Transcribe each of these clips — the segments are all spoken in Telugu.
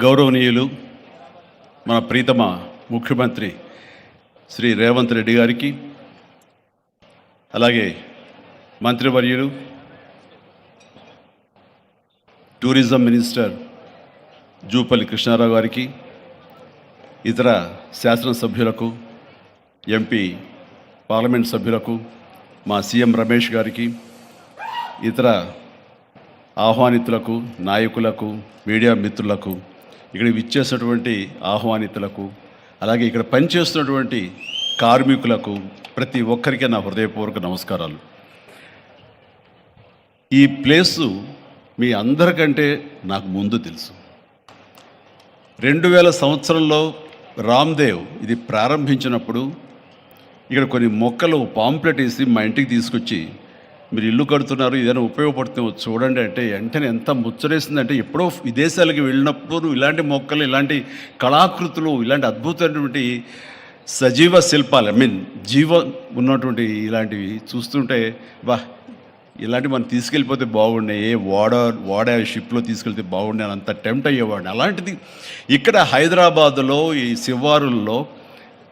గౌరవనీయులు మన ప్రీతమ ముఖ్యమంత్రి శ్రీ రేవంత్ రెడ్డి గారికి, అలాగే మంత్రివర్యులు టూరిజం మినిస్టర్ జూపల్లి కృష్ణారావు గారికి, ఇతర శాసనసభ్యులకు, ఎంపీ పార్లమెంట్ సభ్యులకు, మా సీఎం రమేష్ గారికి, ఇతర ఆహ్వానితులకు, నాయకులకు, మీడియా మిత్రులకు, ఇక్కడ విచ్చేసినటువంటి ఆహ్వానితులకు, అలాగే ఇక్కడ పనిచేస్తున్నటువంటి కార్మికులకు, ప్రతి ఒక్కరికి నా హృదయపూర్వక నమస్కారాలు. ఈ ప్లేసు మీ అందరికంటే నాకు ముందు తెలుసు. 2000 సంవత్సరంలో రామ్దేవ్ ఇది ప్రారంభించినప్పుడు ఇక్కడ కొన్ని మొక్కలు పాంప్లెట్ వేసి మా ఇంటికి తీసుకొచ్చి, మీరు ఇల్లు కడుతున్నారు, ఏదైనా ఉపయోగపడుతుంది చూడండి అంటే వెంటనే ఎంత ముచ్చరేసిందంటే, ఎప్పుడో విదేశాలకు వెళ్ళినప్పుడు ఇలాంటి మొక్కలు, ఇలాంటి కళాకృతులు, ఇలాంటి అద్భుతమైనటువంటి సజీవ శిల్పాలు, జీవం ఉన్నటువంటి ఇలాంటివి చూస్తుంటే ఇలాంటివి మనం తీసుకెళ్ళిపోతే బాగుండే, వాడ షిప్లో తీసుకెళ్తే బాగుండే అని అంత టెంప్ట్ అయ్యేవాడిని. అలాంటిది ఇక్కడ హైదరాబాదులో ఈ శివారుల్లో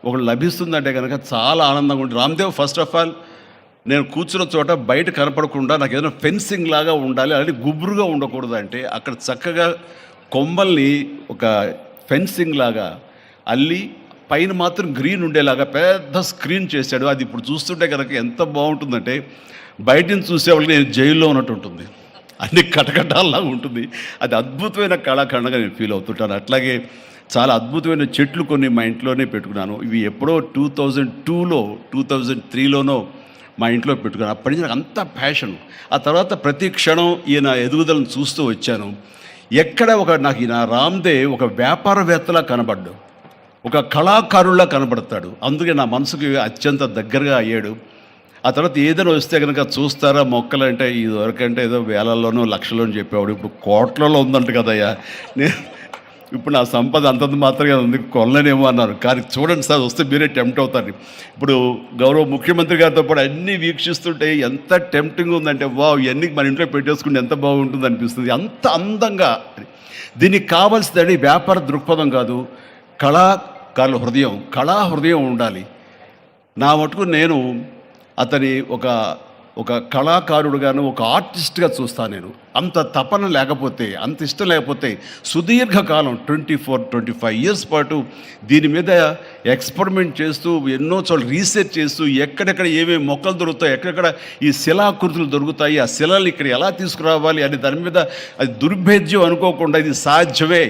ఒకటి లభిస్తుందంటే కనుక చాలా ఆనందంగా ఉంటుంది. రామ్దేవ్ ఫస్ట్ ఆఫ్ ఆల్ నేను కూర్చున్న చోట బయట కనపడకుండా నాకు ఏదైనా ఫెన్సింగ్ లాగా ఉండాలి, అలాంటి గుబురుగా ఉండకూడదు అంటే అక్కడ చక్కగా కొమ్మల్ని ఒక ఫెన్సింగ్ లాగా అల్లి పైన మాత్రం గ్రీన్ ఉండేలాగా పెద్ద స్క్రీన్ చేశాడు. అది ఇప్పుడు చూస్తుంటే కనుక ఎంత బాగుంటుందంటే బయట నుంచి చూసేవాళ్ళకి నేను జైల్లో ఉన్నట్టు ఉంటుంది, అన్ని కటకటాల్లాగా ఉంటుంది. అది అద్భుతమైన కళాఖండంగా నేను ఫీల్ అవుతుంటాను. అట్లాగే చాలా అద్భుతమైన చెట్లు కొన్ని మా ఇంట్లోనే పెట్టుకున్నాను. ఇవి ఎప్పుడో 2002లో 2003లోనో మా ఇంట్లో పెట్టుకున్నాను. అప్పటి నుంచి నాకు అంత ప్యాషన్. ఆ తర్వాత ప్రతి క్షణం ఈయన ఎదుగుదలను చూస్తూ వచ్చాను. ఎక్కడ నాకు ఈయన రామ్దేవ్ ఒక వ్యాపారవేత్తలా కనబడ్డాడు, ఒక కళాకారుల్లా కనబడతాడు. అందుకే నా మనసుకి అత్యంత దగ్గరగా అయ్యాడు. ఆ తర్వాత ఏదైనా వస్తే కనుక చూస్తారా మొక్కలు అంటే, ఇదివరకంటే ఏదో వేలల్లోనో లక్షల్లోనూ చెప్పేవాడు, ఇప్పుడు కోట్లలో ఉందంట కదయ్యా. ఇప్పుడు నా సంపద అంతంత మాత్రమే ఉంది, కొనలేనేమో అన్నారు. కానీ చూడండి సార్, వస్తే మీరే టెంప్ట్ అవుతారు. ఇప్పుడు గౌరవ ముఖ్యమంత్రి గారితో పాటు అన్నీ వీక్షిస్తుంటే ఎంత టెంప్టింగ్ ఉందంటే, ఇవన్నీ మన ఇంట్లో పెట్టేసుకుంటే ఎంత బాగుంటుంది అనిపిస్తుంది. అంత అందంగా దీనికి కావాల్సిందని వ్యాపార దృక్పథం కాదు, కళాకారుల హృదయం, కళా హృదయం ఉండాలి. నా మటుకు నేను అతని ఒక కళాకారుడుగాను, ఒక ఆర్టిస్ట్గా చూస్తాను. నేను అంత తపన లేకపోతే, అంత ఇష్టం లేకపోతే సుదీర్ఘకాలం 24-25 ఇయర్స్ పాటు దీని మీద ఎక్స్పెరిమెంట్ చేస్తూ, ఎన్నో చోట్ల రీసెర్చ్ చేస్తూ, ఎక్కడెక్కడ ఏమేమి మొక్కలు దొరుకుతాయి, ఎక్కడెక్కడ ఈ శిలాకృతులు దొరుకుతాయి, ఆ శిలలు ఇక్కడ ఎలా తీసుకురావాలి అని దాని మీద అది దుర్భేద్యం అనుకోకుండా ఇది సాధ్యమే,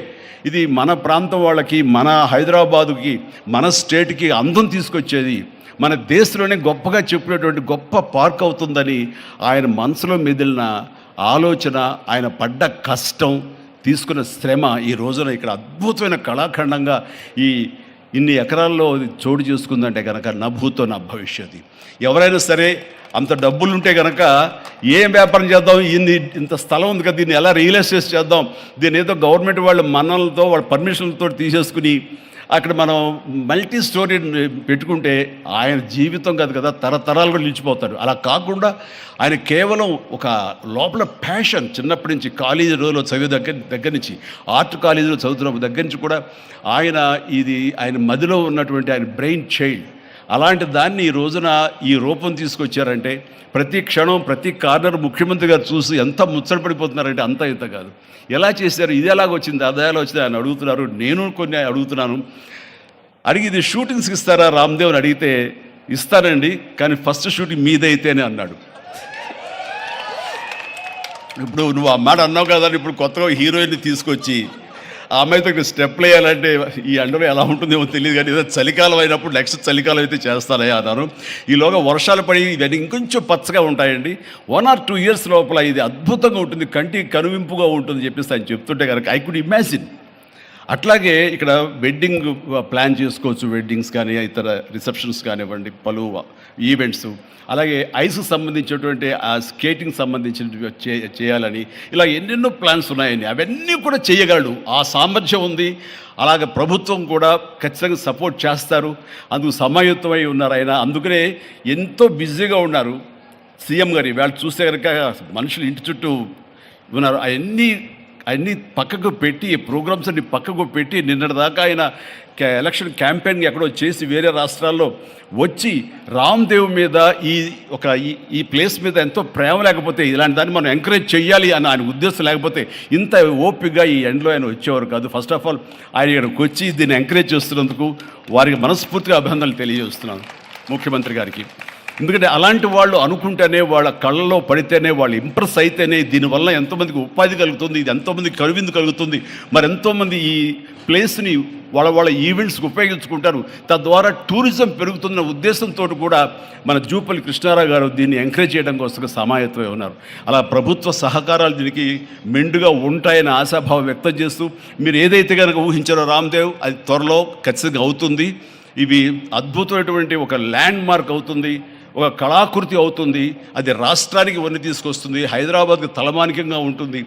ఇది మన ప్రాంతం వాళ్ళకి, మన హైదరాబాదుకి, మన స్టేట్కి అందం తీసుకొచ్చేది, మన దేశంలోనే గొప్పగా చెప్పినటువంటి గొప్ప పార్క్ అవుతుందని ఆయన మనసులో మెదిలిన ఆలోచన, ఆయన పడ్డ కష్టం, తీసుకున్న శ్రమ ఈ రోజున ఇక్కడ అద్భుతమైన కళాఖండంగా ఇన్ని ఎకరాల్లో చోటు చేసుకుందంటే కనుక నభూతో నా భవిష్యత్తు. ఎవరైనా సరే అంత డబ్బులుంటే కనుక ఏం వ్యాపారం చేద్దాం, ఇంత స్థలం ఉంది కదా, దీన్ని ఎలా రియల్ ఎస్టేట్ చేద్దాం, దీన్ని ఏదో గవర్నమెంట్ వాళ్ళ మన్నలతో వాళ్ళ పర్మిషన్లతో తీసేసుకుని అక్కడ మనం మల్టీ స్టోరీ పెట్టుకుంటే ఆయన జీవితం కాదు కదా, తరతరాలుగా నిలిచిపోతాడు. అలా కాకుండా ఆయన కేవలం ఒక లోపల ప్యాషన్, చిన్నప్పటి నుంచి కాలేజీ రోజులో చదివే దగ్గర నుంచి, ఆర్ట్ కాలేజీలో చదువుతున్న దగ్గర నుంచి కూడా ఆయన మదిలో ఉన్నటువంటి ఆయన బ్రెయిన్ చైల్డ్, అలాంటి దాన్ని ఈ రోజున ఈ రూపం తీసుకొచ్చారంటే ప్రతి క్షణం, ప్రతి కార్నర్ ముఖ్యమంత్రి గారు చూసి ఎంత ముచ్చటపడిపోతున్నారంటే అంత ఇంత కాదు. ఎలా చేశారు, ఇది ఎలాగొచ్చింది, అది ఎలా వచ్చింది అని అడుగుతున్నారు. నేను కొన్ని అడుగుతున్నాను. అడిగి ఇది షూటింగ్స్కి ఇస్తారా రామ్దేవ్ అని అడిగితే, ఇస్తానండి కానీ ఫస్ట్ షూటింగ్ మీదైతే అని అన్నాడు. ఇప్పుడు నువ్వు ఆ మాట అన్నావు కదా, ఇప్పుడు కొత్తగా హీరోయిన్ని తీసుకొచ్చి ఆ అమ్మాయితో స్టెప్లు వేయాలంటే ఈ ఎండలో ఎలా ఉంటుందేమో తెలియదు, కానీ ఏదో చలికాలం అయినప్పుడు నెక్స్ట్ చలికాలం అయితే చేస్తానయ్యా అన్నాను. ఈలోగా వర్షాలు పడి ఇవన్నీ ఇంకొంచెం పచ్చగా ఉంటాయండి, 1 or 2 ఇయర్స్ లోపల ఇది అద్భుతంగా ఉంటుంది, కంటికి కనువింపుగా ఉంటుంది చెప్పేసి ఆయన చెప్తుంటే కనుక ఐ కుడ్ ఇమాజిన్. అట్లాగే ఇక్కడ వెడ్డింగ్ ప్లాన్ చేసుకోవచ్చు, వెడ్డింగ్స్ కానీ ఇతర రిసెప్షన్స్ కానివ్వండి, పలు ఈవెంట్స్, అలాగే ఐస్కి సంబంధించినటువంటి ఆ స్కేటింగ్ సంబంధించిన చేయాలని ఇలా ఎన్నెన్నో ప్లాన్స్ ఉన్నాయని అవన్నీ కూడా చేయగలడు, ఆ సామర్థ్యం ఉంది. అలాగే ప్రభుత్వం కూడా ఖచ్చితంగా సపోర్ట్ చేస్తారు, అందుకు సమాయుత్తమై ఉన్నారు ఆయన. అందుకనే ఎంతో బిజీగా ఉన్నారు సీఎం గారు. వాళ్ళు చూస్తే కనుక మనుషులు ఇంటి చుట్టూ ఉన్నారు. అవన్నీ అన్నీ పక్కకు పెట్టి ఈ ప్రోగ్రామ్స్ అన్ని పక్కకు పెట్టి నిన్నటిదాకా ఆయన ఎలక్షన్ క్యాంపెయిన్ ఎక్కడో చేసి వేరే రాష్ట్రాల్లో వచ్చి రామ్దేవ్ మీద ఈ ప్లేస్ మీద ఎంతో ప్రేమ లేకపోతే ఇలాంటి దాన్ని మనం ఎంకరేజ్ చేయాలి అని ఆయన ఉద్దేశం లేకపోతే ఇంత ఓపికగా ఈ ఎండ్లో ఆయన వచ్చేవారు కాదు. ఫస్ట్ ఆఫ్ ఆల్ ఆయన ఇక్కడికి వచ్చి దీన్ని ఎంకరేజ్ చేస్తున్నందుకు వారికి మనస్ఫూర్తిగా అభినందనలు తెలియజేస్తున్నాను ముఖ్యమంత్రి గారికి. ఎందుకంటే అలాంటి వాళ్ళు అనుకుంటేనే, వాళ్ళ కళ్ళలో పడితేనే, వాళ్ళు ఇంప్రెస్ అయితేనే దీనివల్ల ఎంతోమందికి ఉపాధి కలుగుతుంది, ఇది ఎంతోమందికి కనువిందు కలుగుతుంది. మరి ఎంతోమంది ఈ ప్లేస్ని వాళ్ళ ఈవెంట్స్కి ఉపయోగించుకుంటారు. తద్వారా టూరిజం పెరుగుతున్న ఉద్దేశంతో కూడా మన జూపల్లి కృష్ణారావు గారు దీన్ని ఎంకరేజ్ చేయడం కోసం సమాయత్తమై ఉన్నారు. అలా ప్రభుత్వ సహకారాలు దీనికి మెండుగా ఉంటాయని ఆశాభావం వ్యక్తం చేస్తూ, మీరు ఏదైతే కనుక ఊహించారో రామ్దేవ్ అది త్వరలో ఖచ్చితంగా అవుతుంది. ఇవి అద్భుతమైనటువంటి ఒక ల్యాండ్ మార్క్ అవుతుంది, ఒక కళాకృతి అవుతుంది. అది రాష్ట్రానికి వన్నీ తీసుకొస్తుంది, హైదరాబాద్కి తలమానికంగా ఉంటుంది.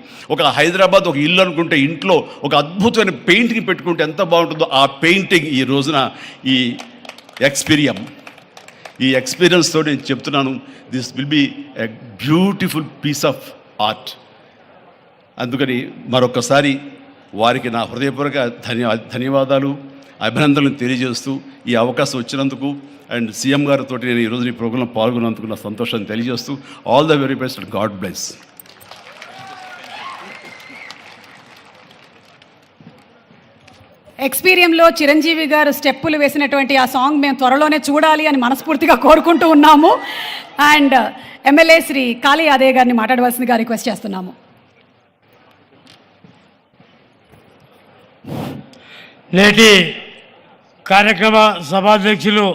హైదరాబాద్ ఒక ఇల్లు అనుకుంటే ఇంట్లో ఒక అద్భుతమైన పెయింటింగ్ పెట్టుకుంటే ఎంత బాగుంటుందో ఆ పెయింటింగ్ ఈ రోజున ఈ ఎక్స్పీరియన్స్తో నేను చెప్తున్నాను, this will be a beautiful piece of art. అందుకని మరొకసారి వారికి నా హృదయపూర్వక ధన్యవాదాలు, అభినందనలు తెలియజేస్తూ ఈ అవకాశం వచ్చినందుకు అండ్ సీఎం గారితో నేను ఈరోజు ఈ ప్రోగ్రాంలో పాల్గొన్నందుకు నా సంతోషాన్ని తెలియజేస్తూ all the very best, God bless. ఎక్స్పీరియంలో చిరంజీవి గారు స్టెప్పులు వేసినటువంటి ఆ సాంగ్ మేము త్వరలోనే చూడాలి అని మనస్ఫూర్తిగా కోరుకుంటూ ఉన్నాము. అండ్ ఎమ్మెల్యే శ్రీ కాళీ యాదయ్య గారిని మాట్లాడవలసిందిగా రిక్వెస్ట్ చేస్తున్నాము. నేటి కార్యక్రమ సభాధ్యక్షులు